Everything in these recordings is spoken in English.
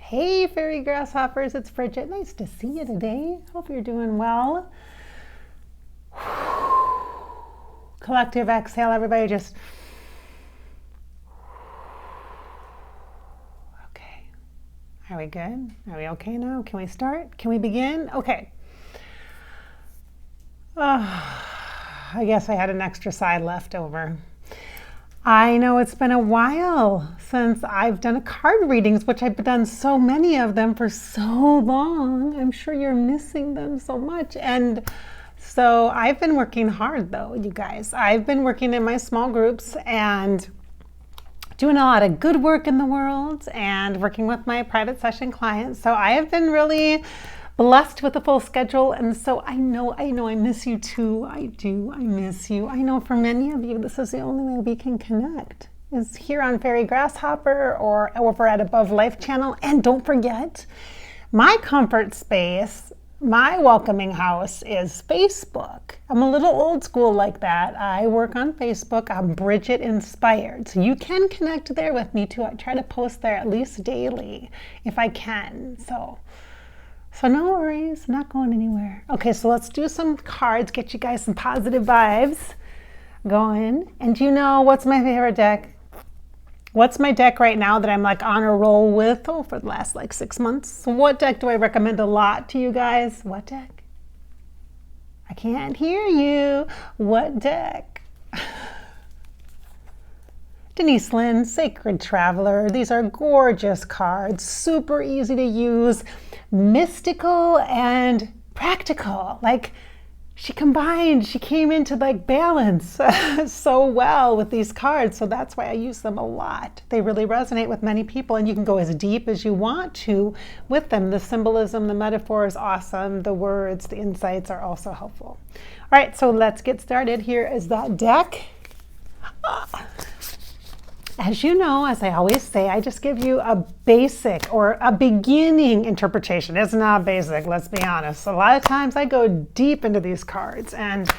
Hey, fairy grasshoppers, it's Bridget. Nice to see you today. Hope you're doing well. Collective exhale, everybody. Just okay. Are we good? Are we okay now? Can we start? Can we begin? Okay. I guess I had an extra side left over. I know it's been a while since I've done card readings, which I've done so many of them for so long. I'm sure you're missing them so much. And so I've been working hard though, you guys. I've been working in my small groups and doing a lot of good work in the world and working with my private session clients. So I have been really blessed with a full schedule, and so I know I miss you too. I miss you. I know for many of you this is the only way we can connect, is here on Fairy Grasshopper or over at Above Life channel. And don't forget, my comfort space, my welcoming house is Facebook. I'm a little old school like that. I work on Facebook. I'm Bridget Inspired. So you can connect there with me too. I try to post there at least daily if I can. So no worries, not going anywhere. Okay, so let's do some cards, get you guys some positive vibes going. And do you know what's my favorite deck? What's my deck right now that I'm like on a roll with for the last like 6 months? So what deck do I recommend a lot to you guys? What deck? I can't hear you. What deck? Denise, Linn, Sacred Traveler. These are gorgeous cards, super easy to use, mystical and practical. Like she came into like balance so well with these cards. So that's why I use them a lot. They really resonate with many people, and you can go as deep as you want to with them. The symbolism, the metaphor is awesome. The words, the insights are also helpful. All right, so let's get started. Here is that deck. As you know, as I always say, I just give you a basic or a beginning interpretation. It's not basic, let's be honest. A lot of times I go deep into these cards and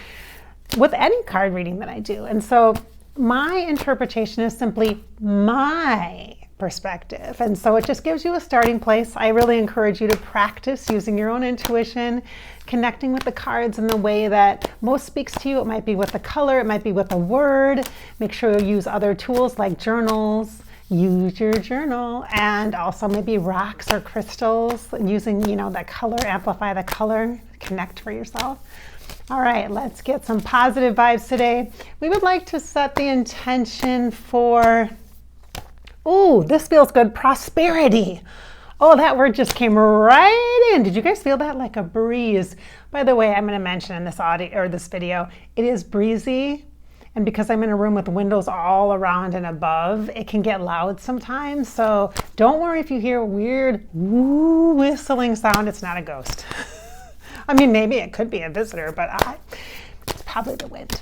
with any card reading that I do. And so my interpretation is simply my perspective. And so it just gives you a starting place. I really encourage you to practice using your own intuition, connecting with the cards in the way that most speaks to you. It might be with the color, it might be with a word. Make sure you use other tools like journals. Use your journal, and also maybe rocks or crystals, using, that color, amplify the color, connect for yourself. All right, let's get some positive vibes today. We would like to set the intention for, ooh, this feels good, prosperity. Oh, that word just came right in. Did you guys feel that? Like a breeze. By the way, I'm going to mention in this audio or this video, it is breezy. And because I'm in a room with windows all around and above, it can get loud sometimes. So don't worry if you hear a weird woo whistling sound. It's not a ghost. I mean, maybe it could be a visitor, but it's probably the wind.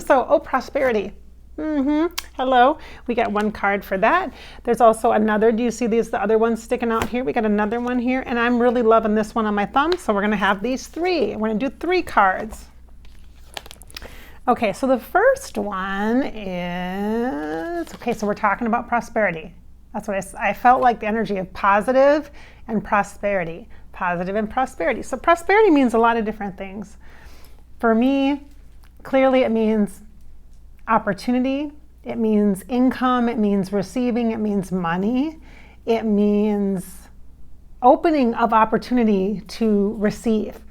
So, prosperity. Hello. We got one card for that. There's also another. Do you see the other ones sticking out here? We got another one here, and I'm really loving this one on my thumb. So we're going to have these three. We're going to do 3 cards. Okay, so the first one is, okay, so we're talking about prosperity. That's what I felt like, the energy of positive and prosperity. Positive and prosperity. So prosperity means a lot of different things. For me, clearly it means opportunity, it means income, it means receiving, it means money, it means opening of opportunity to receive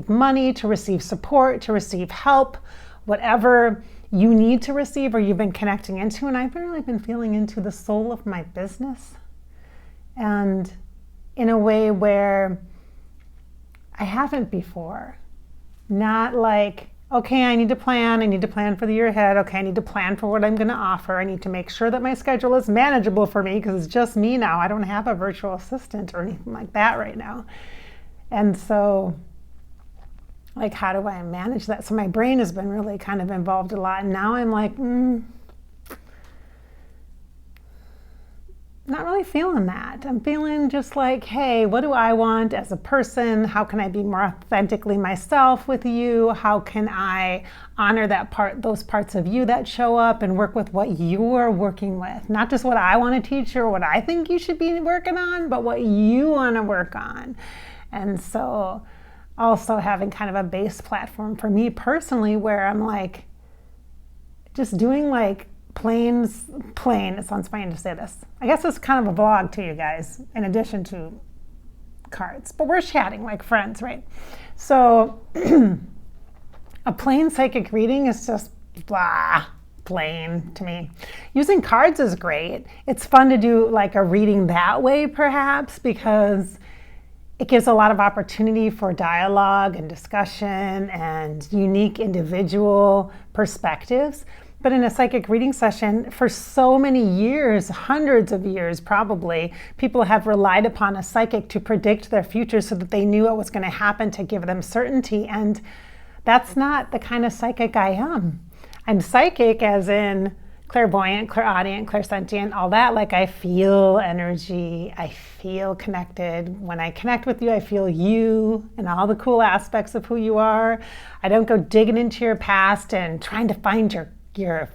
money, to receive support, to receive help, whatever you need to receive or you've been connecting into. And I've really been feeling into the soul of my business, and in a way where I haven't before. Not like, okay, I need to plan for the year ahead. Okay, I need to plan for what I'm going to offer. I need to make sure that my schedule is manageable for me because it's just me now. I don't have a virtual assistant or anything like that right now. And so, like, how do I manage that? So my brain has been really kind of involved a lot. And now I'm like, not really feeling that. I'm feeling just like, hey, what do I want as a person? How can I be more authentically myself with you? How can I honor those parts of you that show up and work with what you're working with? Not just what I want to teach you or what I think you should be working on, but what you want to work on. And so also having kind of a base platform for me personally where I'm like, just doing like plain, it sounds funny to say this. I guess it's kind of a vlog to you guys in addition to cards, but we're chatting like friends, right? So a plain psychic reading is just blah, plain to me. Using cards is great. It's fun to do like a reading that way perhaps because it gives a lot of opportunity for dialogue and discussion and unique individual perspectives. But in a psychic reading session, for so many years, hundreds of years probably, people have relied upon a psychic to predict their future so that they knew what was going to happen to give them certainty. And that's not the kind of psychic I am. I'm psychic as in clairvoyant, clairaudient, clairsentient, all that. Like I feel energy, I feel connected. When I connect with you, I feel you and all the cool aspects of who you are. I don't go digging into your past and trying to find your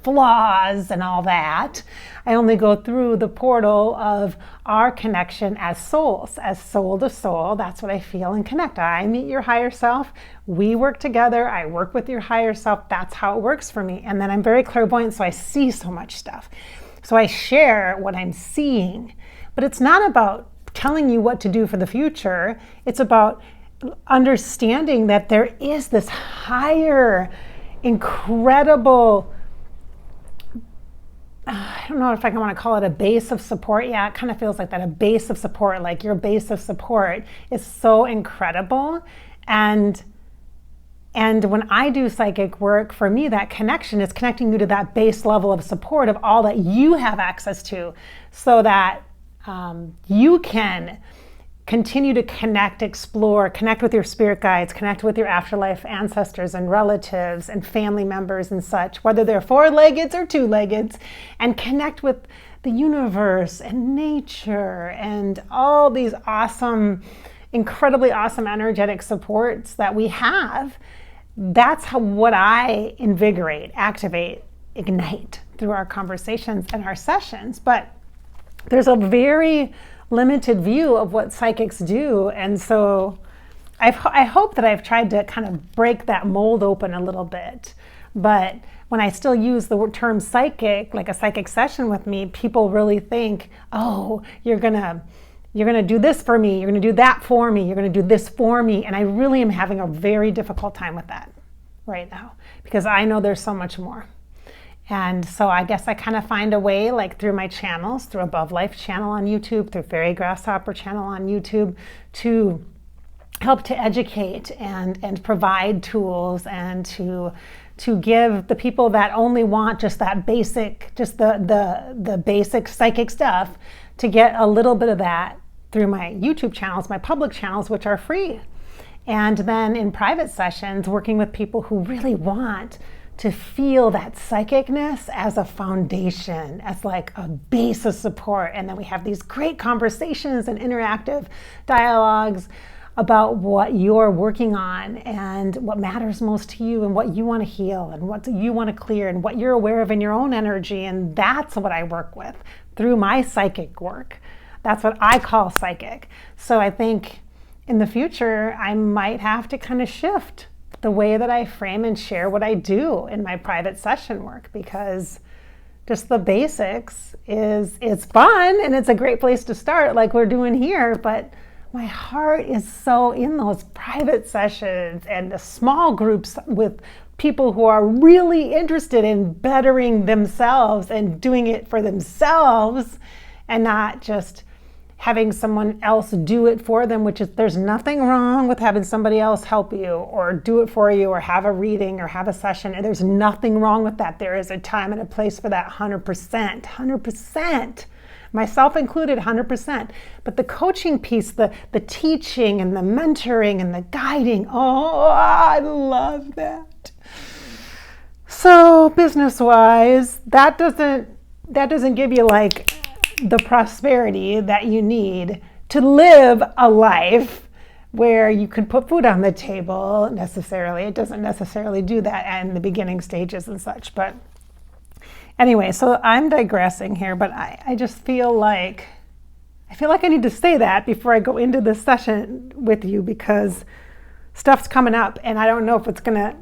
flaws and all that. I only go through the portal of our connection as souls, as soul to soul. That's what I feel and connect. I meet your higher self. We work together. I work with your higher self. That's how it works for me. And then I'm very clairvoyant, so I see so much stuff. So I share what I'm seeing. But it's not about telling you what to do for the future. It's about understanding that there is this higher, incredible, I don't know if I want to call it a base of support. Yeah, it kind of feels like that, a base of support, like your base of support is so incredible. And when I do psychic work, for me, that connection is connecting you to that base level of support of all that you have access to so that you can continue to connect, explore, connect with your spirit guides, connect with your afterlife ancestors and relatives and family members and such, whether they're four-leggeds or two-leggeds, and connect with the universe and nature and all these awesome, incredibly awesome energetic supports that we have. That's what I invigorate, activate, ignite through our conversations and our sessions. But there's a very limited view of what psychics do. And so I hope that I've tried to kind of break that mold open a little bit. But when I still use the term psychic, like a psychic session with me, people really think, oh, you're gonna do this for me, you're gonna do that for me, you're gonna do this for me. And I really am having a very difficult time with that right now because I know there's so much more. And so I guess I kind of find a way, like through my channels, through Above Life channel on YouTube, through Fairy Grasshopper channel on YouTube, to help to educate and provide tools and to give the people that only want just that basic, just the basic psychic stuff, to get a little bit of that through my YouTube channels, my public channels, which are free. And then in private sessions, working with people who really want to feel that psychicness as a foundation, as like a base of support. And then we have these great conversations and interactive dialogues about what you're working on and what matters most to you and what you want to heal and what you want to clear and what you're aware of in your own energy. And that's what I work with through my psychic work. That's what I call psychic. So I think in the future, I might have to kind of shift the way that I frame and share what I do in my private session work, because just the basics it's fun and it's a great place to start like we're doing here, but my heart is so in those private sessions and the small groups with people who are really interested in bettering themselves and doing it for themselves and not just having someone else do it for them, which is, there's nothing wrong with having somebody else help you or do it for you or have a reading or have a session. And there's nothing wrong with that. There is a time and a place for that 100%, myself included, 100%. But the coaching piece, the teaching and the mentoring and the guiding, oh, I love that. So business-wise, that doesn't give you like the prosperity that you need to live a life where you can put food on the table necessarily. It doesn't necessarily do that in the beginning stages and such. But anyway, so I'm digressing here, but I just feel like I need to say that before I go into this session with you, because stuff's coming up and I don't know if it's going to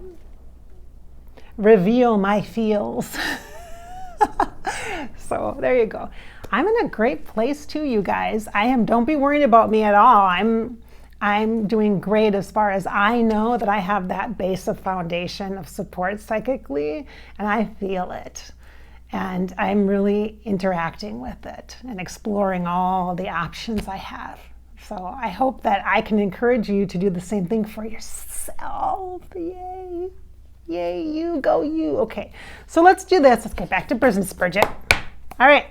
reveal my feels. So there you go. I'm in a great place too, you guys. Don't be worried about me at all. I'm doing great as far as I know that I have that base of foundation of support psychically, and I feel it. And I'm really interacting with it and exploring all the options I have. So I hope that I can encourage you to do the same thing for yourself. Yay. Yay, you go you. Okay, so let's do this. Let's get back to business, Bridget. All right.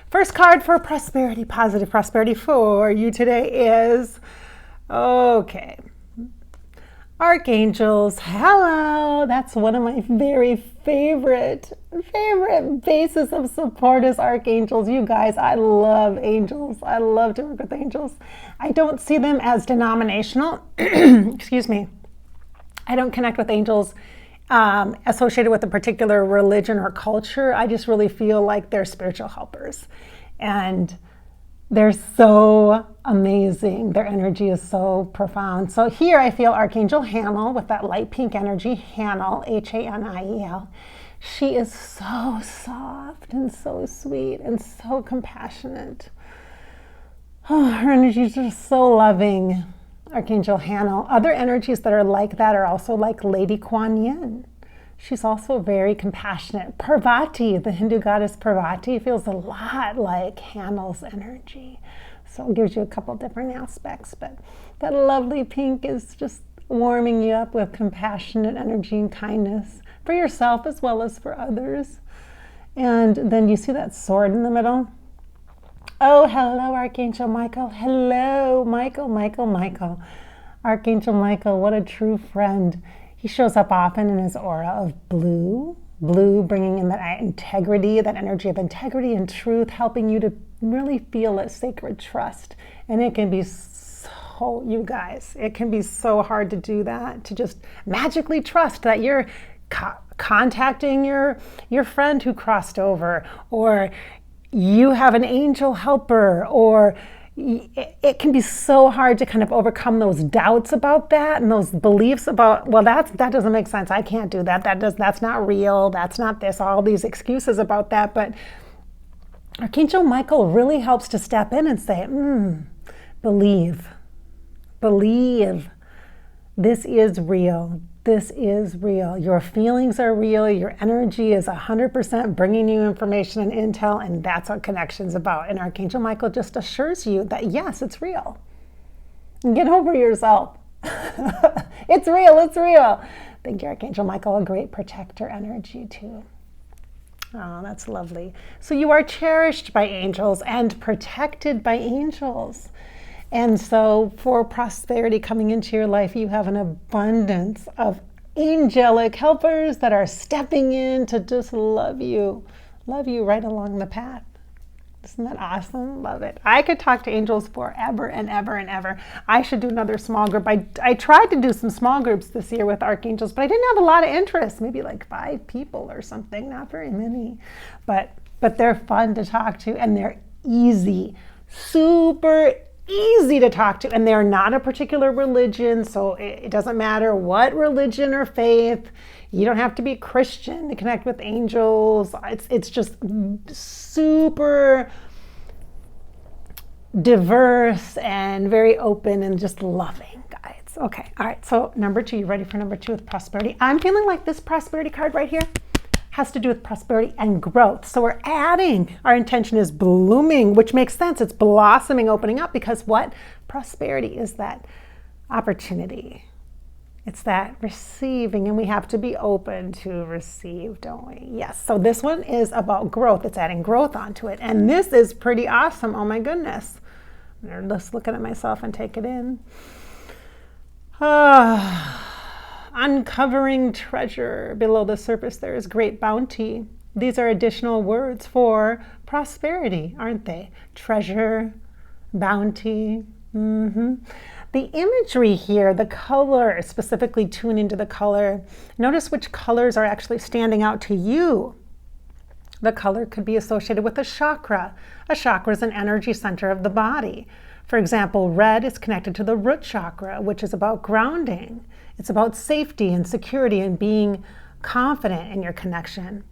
First card for prosperity, positive prosperity for you today is, okay, Archangels. Hello. That's one of my very favorite bases of support is Archangels. You guys, I love angels. I love to work with angels. I don't see them as denominational. Excuse me. I don't connect with angels associated with a particular religion or culture. I just really feel like they're spiritual helpers. And they're so amazing. Their energy is so profound. So here I feel Archangel Haniel with that light pink energy. Haniel, Haniel. She is so soft and so sweet and so compassionate. Oh, her energy is just so loving. Archangel Haniel. Other energies that are like that are also like Lady Kuan Yin. She's also very compassionate. Parvati, the Hindu goddess Parvati, feels a lot like Haniel's energy. So it gives you a couple different aspects, but that lovely pink is just warming you up with compassionate energy and kindness for yourself as well as for others. And then you see that sword in the middle? Oh, hello, Archangel Michael. Hello, Michael. Archangel Michael, what a true friend. He shows up often in his aura of blue, bringing in that integrity, that energy of integrity and truth, helping you to really feel a sacred trust. And it can be so, you guys, it can be so hard to do that, to just magically trust that you're contacting your friend who crossed over, or you have an angel helper, or it can be so hard to kind of overcome those doubts about that and those beliefs about, well, that doesn't make sense. I can't do that. That's not real. That's not this, all these excuses about that. But Archangel Michael really helps to step in and say, believe. This is real. This is real. Your feelings are real. Your energy is 100% bringing you information and intel, and that's what connection's about. And Archangel Michael just assures you that, yes, it's real. Get over yourself. It's real. Thank you, Archangel Michael, a great protector energy, too. Oh, that's lovely. So you are cherished by angels and protected by angels. And so for prosperity coming into your life, you have an abundance of angelic helpers that are stepping in to just love you right along the path. Isn't that awesome? Love it. I could talk to angels forever and ever and ever. I should do another small group. I tried to do some small groups this year with archangels, but I didn't have a lot of interest, maybe like 5 people or something, not very many. But they're fun to talk to, and they're easy, super easy to talk to, and they're not a particular religion, so it doesn't matter what religion or faith. You don't have to be Christian to connect with angels. It's just super diverse and very open and just loving, guys. Okay, all right, so number 2, you ready for number 2 with prosperity? I'm feeling like this prosperity card right here has to do with prosperity and growth. So we're adding, our intention is blooming, which makes sense. It's blossoming, opening up, because what? Prosperity is that opportunity. It's that receiving, and we have to be open to receive, don't we? Yes, so this one is about growth. It's adding growth onto it. And this is pretty awesome. Oh my goodness. I'm just looking at myself and take it in. Uncovering treasure. Below the surface there is great bounty. These are additional words for prosperity, aren't they? Treasure, bounty. The imagery here, the color, specifically tune into the color. Notice which colors are actually standing out to you. The color could be associated with a chakra. A chakra is an energy center of the body. For example, red is connected to the root chakra, which is about grounding. It's about safety and security and being confident in your connection.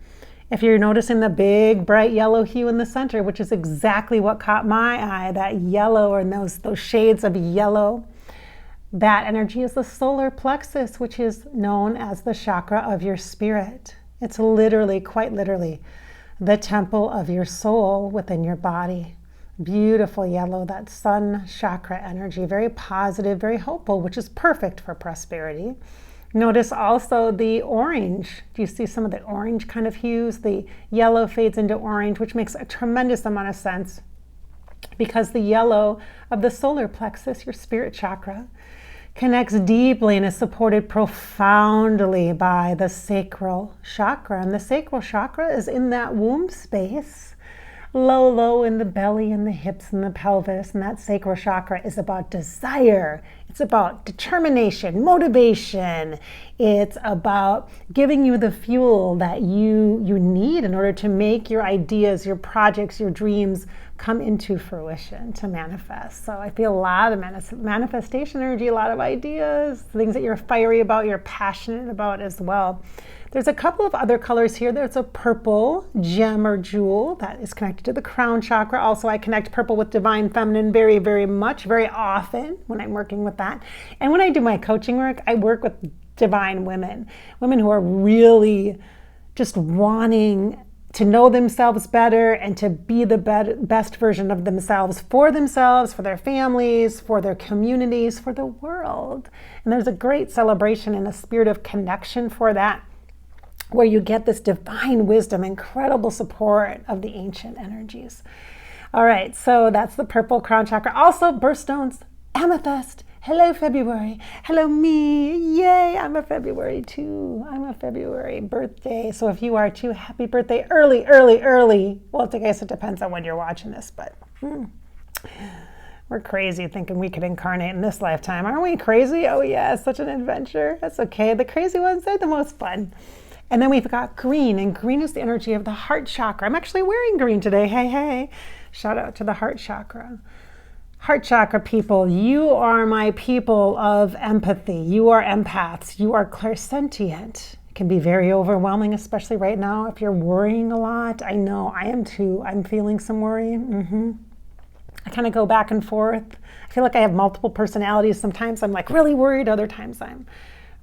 If you're noticing the big, bright yellow hue in the center, which is exactly what caught my eye, that yellow and those shades of yellow, that energy is the solar plexus, which is known as the chakra of your spirit. It's literally, quite literally, the temple of your soul within your body. Beautiful yellow, that sun chakra energy, very positive, very hopeful, which is perfect for prosperity. Notice also the orange. Do you see some of the orange kind of hues? The yellow fades into orange, which makes a tremendous amount of sense because the yellow of the solar plexus, your spirit chakra, connects deeply and is supported profoundly by the sacral chakra. And the sacral chakra is in that womb space, low in the belly and the hips and the pelvis. And that sacral chakra is about desire. It's about determination, motivation. It's about giving you the fuel that you need in order to make your ideas, your projects, your dreams come into fruition, to manifest. So I feel a lot of manifestation energy, a lot of ideas, things that you're fiery about, you're passionate about as well. There's a couple of other colors here. There's a purple gem or jewel that is connected to the crown chakra. Also, I connect purple with divine feminine very, very much, very often when I'm working with that. And when I do my coaching work, I work with divine women who are really just wanting to know themselves better and to be the best version of themselves, for their families, for their communities, for the world. And there's a great celebration and a spirit of connection for that, where you get this divine wisdom, incredible support of the ancient energies. All right, so that's the purple crown chakra. Also, birthstones, amethyst. Hello, February. Hello, me. Yay, I'm a February too. I'm a February birthday. So if you are too, happy birthday early. Well, I guess it depends on when you're watching this, but we're crazy thinking we could incarnate in this lifetime. Aren't we crazy? Oh yeah, such an adventure. That's okay. The crazy ones are the most fun. And then we've got green, and green is the energy of the heart chakra. I'm actually wearing green today. Hey. Shout out to the heart chakra. Heart chakra people, you are my people of empathy. You are empaths. You are clairsentient. It can be very overwhelming, especially right now if you're worrying a lot. I know, I am too. I'm feeling some worry. I kind of go back and forth. I feel like I have multiple personalities. Sometimes I'm like really worried. Other times I'm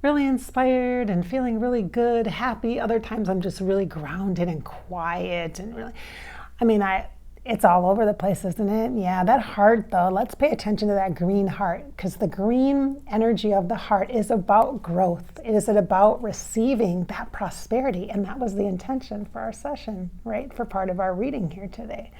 really inspired and feeling really good, happy. Other times I'm just really grounded and quiet and really, it's all over the place, isn't it? Yeah, that heart though, let's pay attention to that green heart, because the green energy of the heart is about growth. It is about receiving that prosperity. And that was the intention for our session, right? For part of our reading here today.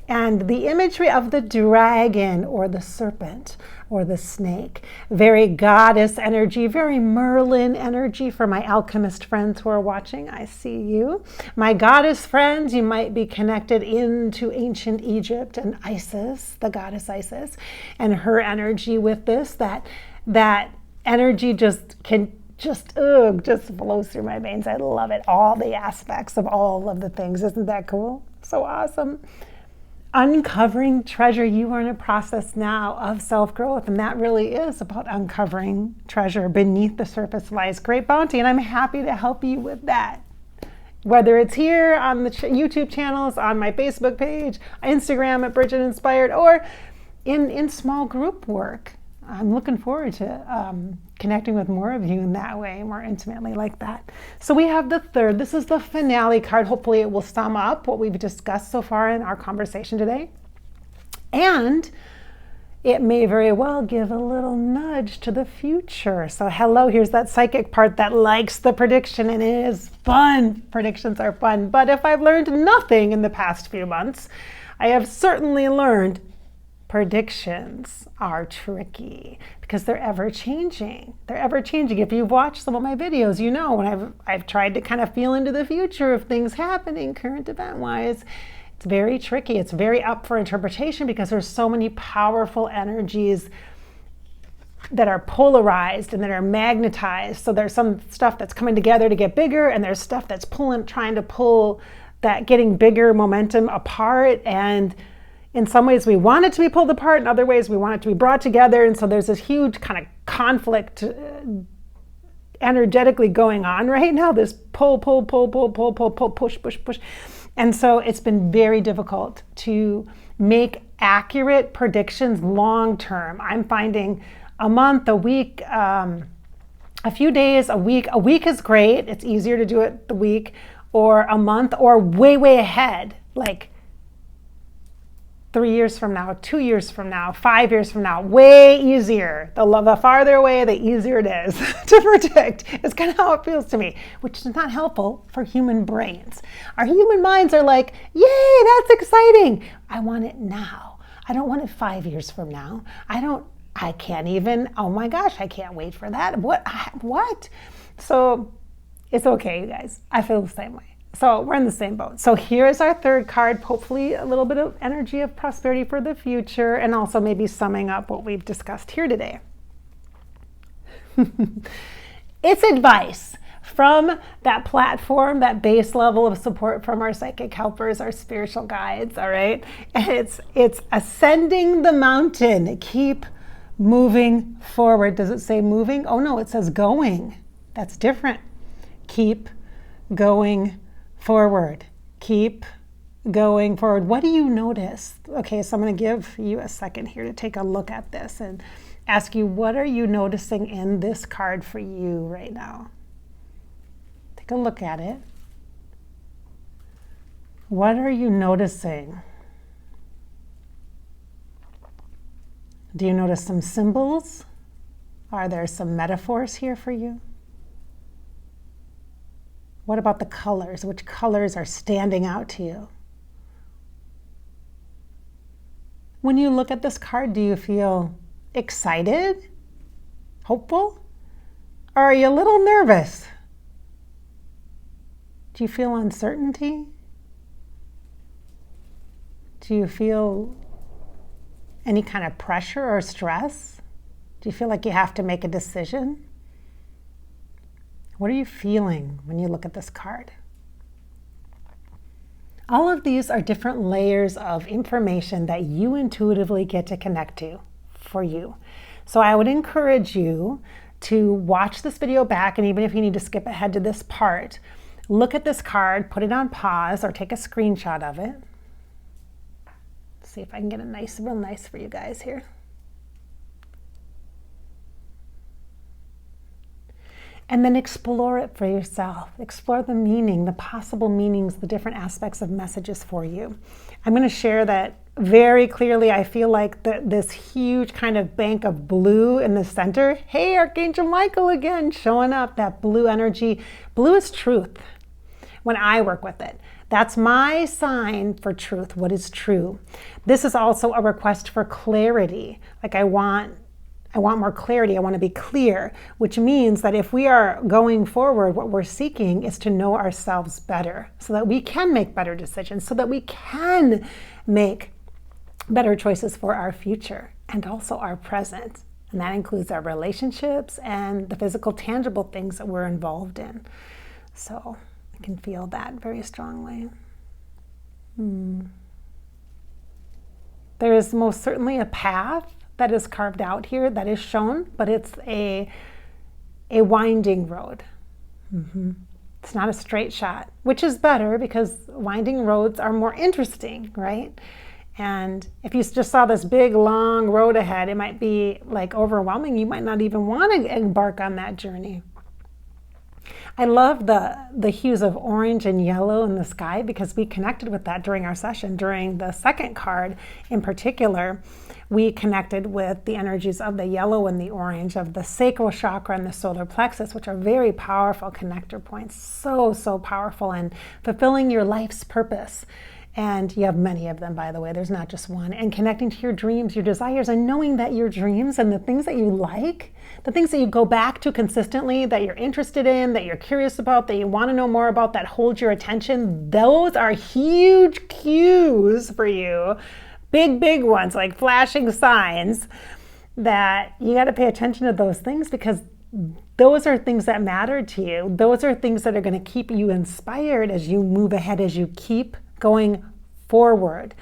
And the imagery of the dragon or the serpent or the snake, very goddess energy, very Merlin energy for my alchemist friends who are watching. I see you. My goddess friends, you might be connected into ancient Egypt and Isis, the goddess Isis, and her energy with this, that energy just flows through my veins. I love it. All the aspects of all of the things. Isn't that cool? So awesome. Uncovering treasure. You are in a process now of self-growth, and that really is about uncovering treasure. Beneath the surface lies great bounty, and I'm happy to help you with that. Whether it's here on the YouTube channels, on my Facebook page, Instagram at Bridget Inspired, or in small group work. I'm looking forward to connecting with more of you in that way, more intimately like that. So we have the third. This is the finale card. Hopefully it will sum up what we've discussed so far in our conversation today. And it may very well give a little nudge to the future. So hello, here's that psychic part that likes the prediction, and it is fun. Predictions are fun. But if I've learned nothing in the past few months, I have certainly learned predictions are tricky because they're ever changing. They're ever changing. If you've watched some of my videos, you know when I've tried to kind of feel into the future of things happening current event wise, it's very tricky. It's very up for interpretation because there's so many powerful energies that are polarized and that are magnetized. So there's some stuff that's coming together to get bigger, and there's stuff that's trying to pull that getting bigger momentum apart. And in some ways we want it to be pulled apart, in other ways we want it to be brought together. And so there's this huge kind of conflict energetically going on right now, this pull, push. And so it's been very difficult to make accurate predictions long term. I'm finding a month, a week, a few days, a week. A week is great. It's easier to do it the week, or a month, or way ahead, like 3 years from now, 2 years from now, 5 years from now. Way easier. The farther away, the easier it is to predict. It's kind of how it feels to me, which is not helpful for human brains. Our human minds are like, yay, that's exciting. I want it now. I don't want it 5 years from now. I can't even, oh my gosh, I can't wait for that. What? So it's okay, you guys. I feel the same way. So we're in the same boat. So here is our third card, hopefully a little bit of energy of prosperity for the future, and also maybe summing up what we've discussed here today. It's advice from that platform, that base level of support from our psychic helpers, our spiritual guides, all right? And it's ascending the mountain. Keep moving forward. Does it say moving? Oh no, it says going. That's different. Keep going forward. Keep going forward. What do you notice? Okay, so I'm going to give you a second here to take a look at this and ask you, what are you noticing in this card for you right now? Take a look at it. What are you noticing? Do you notice some symbols? Are there some metaphors here for you? What about the colors? Which colors are standing out to you? When you look at this card, do you feel excited, hopeful, or are you a little nervous? Do you feel uncertainty? Do you feel any kind of pressure or stress? Do you feel like you have to make a decision? What are you feeling when you look at this card? All of these are different layers of information that you intuitively get to connect to for you. So I would encourage you to watch this video back, and even if you need to skip ahead to this part, look at this card, put it on pause, or take a screenshot of it. See if I can get it real nice for you guys here. And then explore it for yourself. Explore the meaning, the possible meanings, the different aspects of messages for you. I'm going to share that very clearly. I feel like this huge kind of bank of blue in the center. Hey, Archangel Michael again, showing up, that blue energy. Blue is truth when I work with it. That's my sign for truth, what is true. This is also a request for clarity. Like I want more clarity. I want to be clear, which means that if we are going forward, what we're seeking is to know ourselves better so that we can make better decisions, so that we can make better choices for our future and also our present. And that includes our relationships and the physical, tangible things that we're involved in. So I can feel that very strongly. There is most certainly a path that is carved out here, that is shown, but it's a winding road. It's not a straight shot, which is better because winding roads are more interesting, right? And if you just saw this big, long road ahead, it might be like overwhelming. You might not even want to embark on that journey. I love the hues of orange and yellow in the sky because we connected with that during our session. During the second card in particular, we connected with the energies of the yellow and the orange of the sacral chakra and the solar plexus, which are very powerful connector points. So powerful in fulfilling your life's purpose And you have many of them, by the way. There's not just one. And connecting to your dreams, your desires, and knowing that your dreams and the things that you like, the things that you go back to consistently, that you're interested in, that you're curious about, that you want to know more about, that hold your attention, those are huge cues for you. Big, big ones, like flashing signs that you got to pay attention to those things, because those are things that matter to you. Those are things that are going to keep you inspired as you move ahead, as you keep going forward.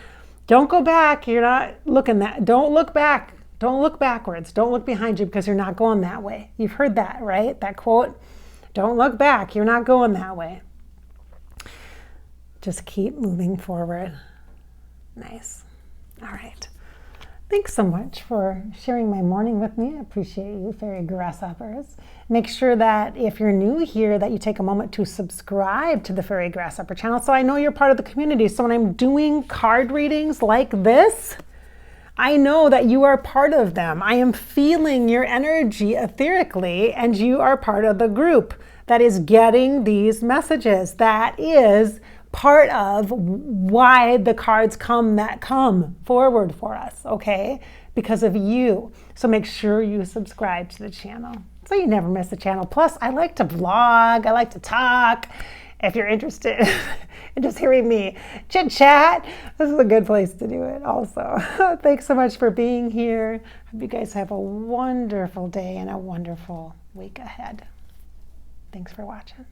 Don't go back. You're not looking that. Don't look back. Don't look backwards. Don't look behind you, because you're not going that way. You've heard that, right? That quote, don't look back. You're not going that way. Just keep moving forward. Nice. All right. Thanks so much for sharing my morning with me. I appreciate you, fairy grasshoppers. Make sure that if you're new here, that you take a moment to subscribe to the Fairy Grasshopper channel, so I know you're part of the community. So when I'm doing card readings like this, I know that you are part of them. I am feeling your energy etherically, and you are part of the group that is getting these messages. That is part of why the cards come that come forward for us, okay? Because of you. So make sure you subscribe to the channel so you never miss a channel. Plus, I like to vlog, I like to talk. If you're interested in just hearing me chit chat, this is a good place to do it also. Thanks so much for being here. Hope you guys have a wonderful day and a wonderful week ahead. Thanks for watching.